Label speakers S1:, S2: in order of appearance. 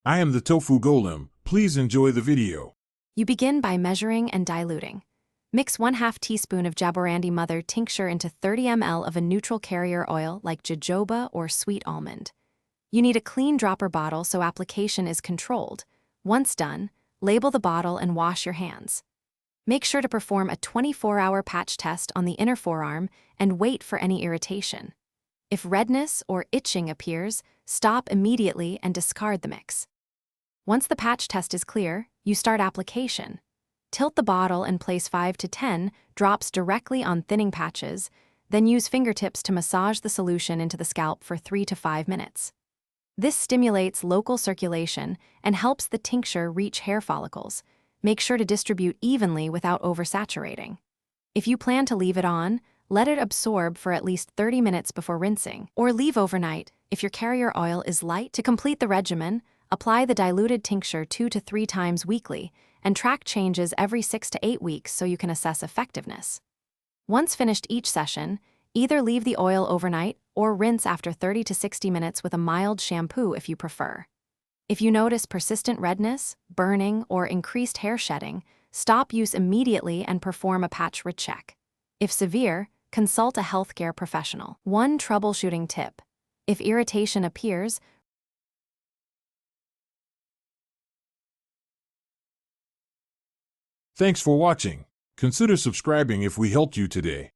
S1: I am the tofu golem. Please enjoy the video.
S2: You begin by measuring and diluting. Mix 1/2 teaspoon of Jaborandi mother tincture into 30 ml of a neutral carrier oil like jojoba or sweet almond. You need a clean dropper bottle so application is controlled. Once done, label the bottle and wash your hands. Make sure to perform a 24-hour patch test on the inner forearm and wait for any irritation. If redness or itching appears, stop immediately and discard the mix. Once the patch test is clear, you start application. Tilt the bottle and place 5 to 10 drops directly on thinning patches, then use fingertips to massage the solution into the scalp for 3 to 5 minutes. This stimulates local circulation and helps the tincture reach hair follicles. Make sure to distribute evenly without oversaturating. If you plan to leave it on, let it absorb for at least 30 minutes before rinsing, or leave overnight if your carrier oil is light. To complete the regimen, apply the diluted tincture 2 to 3 times weekly and track changes every 6 to 8 weeks so you can assess effectiveness. Once finished each session, either leave the oil overnight or rinse after 30 to 60 minutes with a mild shampoo if you prefer. If you notice persistent redness, burning, or increased hair shedding, stop use immediately and perform a patch recheck. If severe, consult a healthcare professional. One troubleshooting tip: if irritation appears,
S1: Thanks for watching. Consider subscribing if we helped you today.